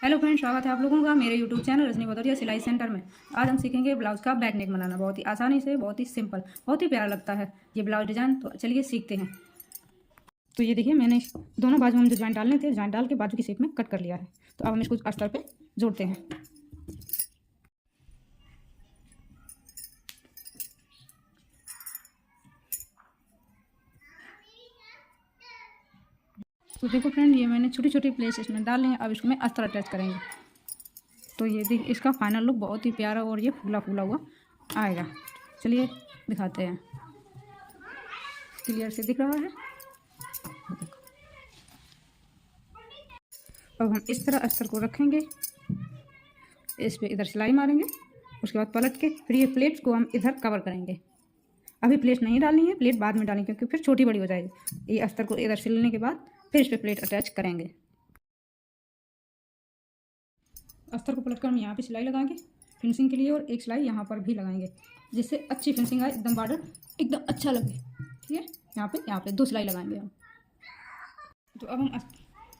Hello friends, स्वागत है आप लोगों का मेरे यूट्यूब चैनल रजनी भदौरिया सिलाई सेंटर में। आज हम सीखेंगे ब्लाउज का बैक नेक बनाना, बहुत ही आसानी से, बहुत ही सिंपल, बहुत ही प्यारा लगता है ये ब्लाउज डिजाइन। तो चलिए सीखते हैं। तो ये देखिए, मैंने दोनों बाजू में जो ज्वाइंट डालने थे, ज्वाइंट डाल के बाजू की शेप में कट कर लिया है। तो अब हम इसको अस्तर पे जोड़ते हैं। तो देखो फ्रेंड, ये मैंने छोटी छोटी प्लेस इसमें डाले हैं। अब इसको मैं अस्तर अटैच करेंगे। तो ये देख, इसका फाइनल लुक बहुत ही प्यारा और ये फूला फूला हुआ आएगा। चलिए दिखाते हैं। क्लियर से दिख रहा है। अब हम इस तरह अस्तर को रखेंगे, इस पे इधर सिलाई मारेंगे, उसके बाद पलट के फिर ये प्लेट्स को हम इधर कवर करेंगे। अभी प्लेट नहीं डालनी है, प्लेट बाद में डालेंगे क्योंकि फिर छोटी बड़ी हो जाएगी। ये अस्तर को इधर सिलने के बाद फिर इस पे प्लेट अटैच करेंगे। अस्तर को पलटकर हम यहाँ पे सिलाई लगाएंगे फिनिशिंग के लिए, और एक सिलाई यहाँ पर भी लगाएंगे जिससे अच्छी फिनिशिंग आए, एकदम बॉर्डर एकदम अच्छा लगे। ठीक है, यहाँ पे 2 सिलाई लगाएंगे हम। तो अब हम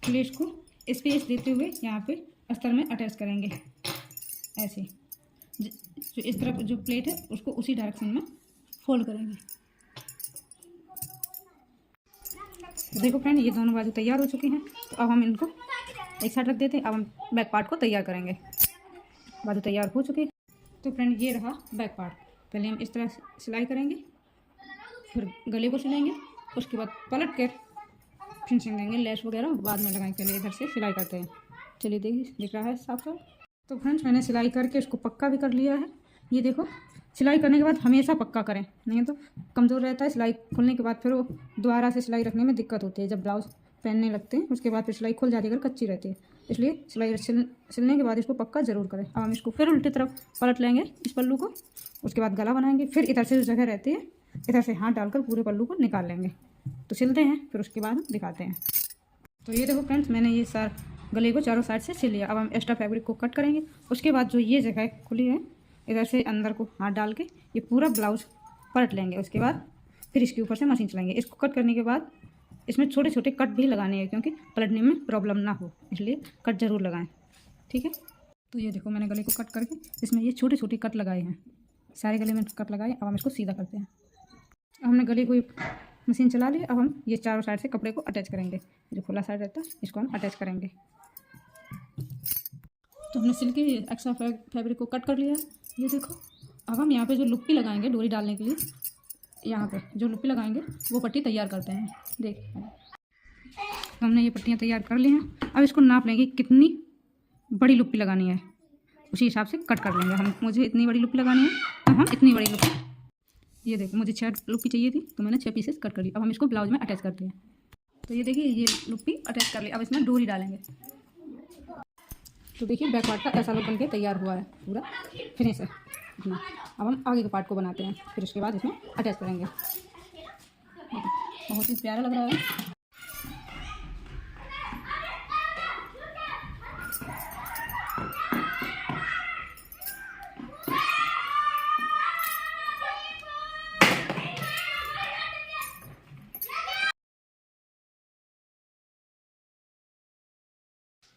प्लेट को स्पेस देते हुए यहाँ पे अस्तर में अटैच करेंगे ऐसे। जो इस तरफ जो प्लेट है उसको उसी डायरेक्शन में फोल्ड करेंगे। तो देखो फ्रेंड, ये दोनों बाजू तैयार हो चुकी हैं। तो अब हम इनको एक साइड रख देते हैं। अब हम बैक पार्ट को तैयार करेंगे। बाजू तैयार हो चुकी है। तो फ्रेंड, ये रहा बैक पार्ट। पहले हम इस तरह सिलाई करेंगे, फिर गले को सिलेंगे, उसके बाद पलट कर फिनिशिंग देंगे। लेस वगैरह बाद में लगाएंगे, पहले इधर से सिलाई करते हैं। चलिए देखिए, दिख रहा है साफ साफ। तो फ्रेंड्स, मैंने सिलाई करके इसको पक्का भी कर लिया है। ये देखो, सिलाई करने के बाद हमेशा पक्का करें, नहीं तो कमज़ोर रहता है। सिलाई खुलने के बाद फिर वो दोबारा से सिलाई रखने में दिक्कत होती है। जब ब्लाउज पहनने लगते हैं उसके बाद फिर सिलाई खुल जाती है अगर कच्ची रहती है। इसलिए सिलाई सिलने के बाद इसको पक्का ज़रूर करें। अब हम इसको फिर उल्टी तरफ पलट लेंगे इस पल्लू को, उसके बाद गला बनाएंगे। फिर इधर से जो जगह रहती है इधर से हाथ डालकर पूरे पल्लू को निकाल लेंगे। तो सिलते हैं, फिर उसके बाद हम दिखाते हैं। तो ये देखो फ्रेंड्स, मैंने ये गले को चारों साइड से सिल लिया। अब हम एक्स्ट्रा फैब्रिक को कट करेंगे। उसके बाद जो ये जगह खुली है इधर से अंदर को हाथ डाल के ये पूरा ब्लाउज पलट लेंगे। उसके बाद फिर इसके ऊपर से मशीन चलाएंगे। इसको कट करने के बाद इसमें छोटे छोटे कट भी लगाने हैं क्योंकि पलटने में प्रॉब्लम ना हो, इसलिए कट ज़रूर लगाएं। ठीक है, तो ये देखो, मैंने गले को कट करके इसमें ये छोटे छोटे कट लगाए हैं। सारे गले में कट लगाए। अब हम इसको सीधा करते हैं। अब हमने गले को मशीन चला ली। अब हम ये चारों साइड से कपड़े को अटैच करेंगे। जो खुला साइड रहता है इसको हम अटैच करेंगे। तो हमने सिल के एक्स्ट्रा फैब्रिक को कट कर लिया है। ये देखो, अब हम यहाँ पे जो लुप्पी लगाएंगे डोरी डालने के लिए, यहाँ पे जो लुप्पी लगाएंगे वो पट्टी तैयार करते हैं। देख, तो हमने ये पट्टियाँ तैयार कर ली हैं। अब इसको नाप लेंगे कितनी बड़ी लुप्पी लगानी है, उसी हिसाब से कट कर लेंगे। मुझे इतनी बड़ी लुप्पी लगानी है तो हम इतनी बड़ी लुप्पी, ये देखो मुझे 6 लुप्पी चाहिए थी तो मैंने 6 पीसेस कट कर ली। अब हम इसको ब्लाउज में अटैच करते हैं। तो ये देखिए, ये लुप्पी अटैच कर ली। अब इसमें डोरी डालेंगे। तो देखिए, बैक पार्ट का ऐसा लुक बनके तैयार हुआ है, पूरा फिनिश है इतना। अब हम आगे के पार्ट को बनाते हैं, फिर उसके बाद इसमें अटैच करेंगे। बहुत ही प्यारा लग रहा है।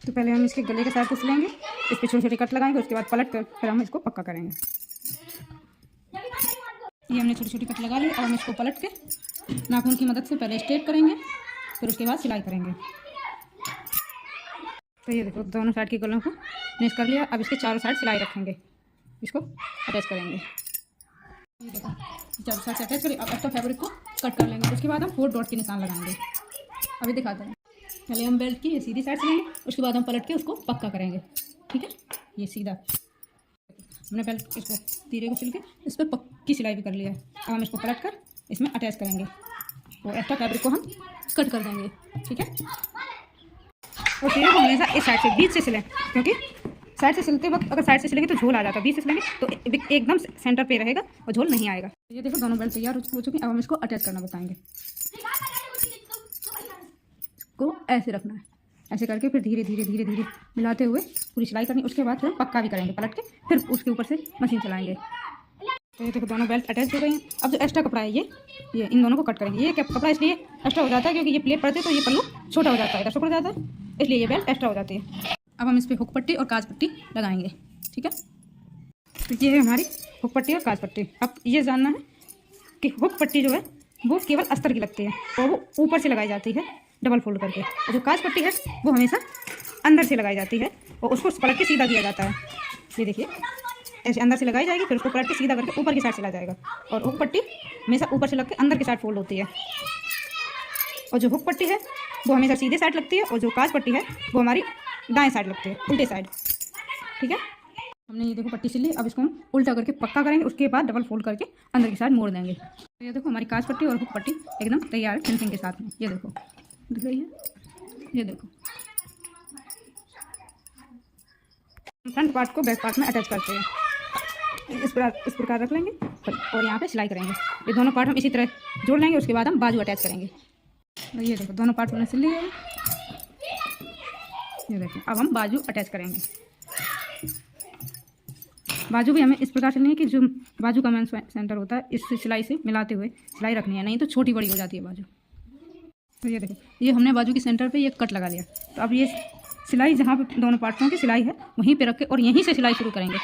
तो पहले हम इसके गले के साइड को सिलेंगे, इस पर छोटे छोटे कट लगाएंगे, उसके बाद पलट कर फिर हम इसको पक्का करेंगे। ये हमने छोटी छोटी कट लगा ली। अब हम इसको पलट के नाखून की मदद से पहले स्ट्रेट करेंगे, फिर उसके बाद सिलाई करेंगे। तो ये देखो, दोनों साइड के गलों को फिनिश कर लिया। अब इसके चारों साइड सिलाई रखेंगे, इसको अटैच करेंगे। ये देखो, चारों साइड से अटैच करें। अब एक्स्ट्रा फैब्रिक को कट कर लेंगे। उसके बाद हम 4 डॉट के निशान लगाएंगे। अभी दिखाते हैं। पहले हम बेल्ट की ये सीधी साइड सिलेंगे, उसके बाद हम पलट के उसको पक्का करेंगे। ठीक है, ये सीधा हमने बेल्ट इसको तीरे को सिल के इस पर पक्की सिलाई भी कर लिया है। अब हम इसको पलट कर इसमें अटैच करेंगे और एक्स्ट्रा फैब्रिक को हम कट कर देंगे। ठीक है, और तीरे को हमेशा इस साइड से बीच से सिलें, क्योंकि साइड से सिलते वक्त अगर साइड से सिलेंगे तो झोल आ जाता है। बीच से सिलेंगे तो एकदम सेंटर पे रहेगा और झोल नहीं आएगा। ये देखो, दोनों बेल्ट तैयार हो चुकी है। अब हम इसको अटैच करना बताएंगे। को ऐसे रखना है, ऐसे करके फिर धीरे धीरे धीरे धीरे मिलाते हुए पूरी सिलाई करनी। उसके बाद फिर पक्का भी करेंगे पलट के, फिर उसके ऊपर से मशीन चलाएंगे। तो ये देखो, दोनों बेल्ट अटैच हो गए हैं। अब जो एक्स्ट्रा कपड़ा है ये इन दोनों को कट करेंगे। ये कपड़ा इसलिए एक्स्ट्रा हो जाता है क्योंकि ये प्लेट पड़ती है तो ये पल्लू छोटा हो जाता है, इधर से पड़ जाता है, इसलिए ये बेल्ट एक्स्ट्रा हो जाती है। अब हम इस पर हुक पट्टी और काज पट्टी लगाएंगे। ठीक है, तो ये है हमारी हुक पट्टी और काज पट्टी। अब ये जानना है कि हुक पट्टी जो है वो केवल अस्तर की लगती है और वो ऊपर से लगाई जाती है डबल फोल्ड करके, और जो काज पट्टी है वो हमेशा अंदर से लगाई जाती है और उसको पलट के सीधा किया जाता है। ये देखिए, ऐसे अंदर से लगाई जाएगी, फिर उसको पलट के सीधा करके ऊपर की साइड चला जाएगा, और हुक पट्टी हमेशा ऊपर से लग के अंदर की साइड फोल्ड होती है। और जो हुक पट्टी है वो हमेशा सीधे साइड लगती है, और जो काज पट्टी है वो हमारी दाएं साइड लगती है, उल्टे साइड। ठीक है, हमने ये देखो पट्टी सिल ली। अब इसको हम उल्टा करके पक्का करेंगे, उसके बाद डबल फोल्ड करके अंदर की साइड मोड़ देंगे। तो ये देखो हमारी काज पट्टी और हुक पट्टी एकदम तैयार है फिनिशिंग के साथ में। ये देखो दिख रही है, ये देखो। फ्रंट पार्ट को बैक पार्ट में अटैच करते हैं, इस प्रकार रख लेंगे और यहाँ पे सिलाई करेंगे। ये दोनों पार्ट हम इसी तरह जोड़ लेंगे, उसके बाद हम बाजू अटैच करेंगे। तो ये देखो दोनों पार्ट हमने सिल लिए। ये देखो अब हम बाजू अटैच करेंगे। बाजू भी हमें इस प्रकार सिलनी है कि जो बाजू का मेन सेंटर होता है इस सिलाई से मिलाते हुए सिलाई रखनी है, नहीं तो छोटी बड़ी हो जाती है बाजू। तो ये देखो, ये हमने बाजू के सेंटर पे ये कट लगा लिया। तो अब ये सिलाई जहाँ पे दोनों पार्टों की सिलाई है वहीं पे रख के और यहीं से सिलाई शुरू करेंगे,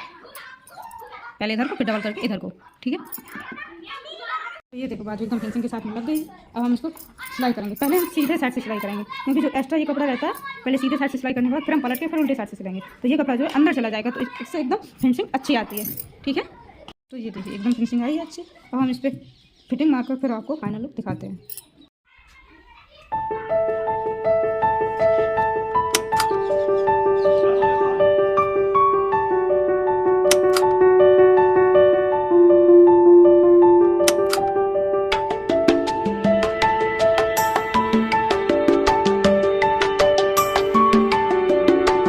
पहले इधर को फिर डबल करके इधर को। ठीक है, तो ये देखो बाजू एकदम फिनिशिंग के साथ में लग गई। अब हम इसको सिलाई करेंगे। पहले हम सीधे साइड से सिलाई करेंगे, क्योंकि जो एक्स्ट्रा ये कपड़ा रहता है पहले सीधे साइड से सिलाई करने के बाद फिर हम पलट के फिर उल्टे साइड से सिलाएंगे, तो ये कपड़ा जो है अंदर चला जाएगा, तो इससे एकदम फिनिशिंग अच्छी आती है। ठीक है, तो ये देखिए एकदम फिनिशिंग आई है अच्छी। अब हम इस पर फिटिंग मारकर फिर आपको फाइनल लुक दिखाते हैं।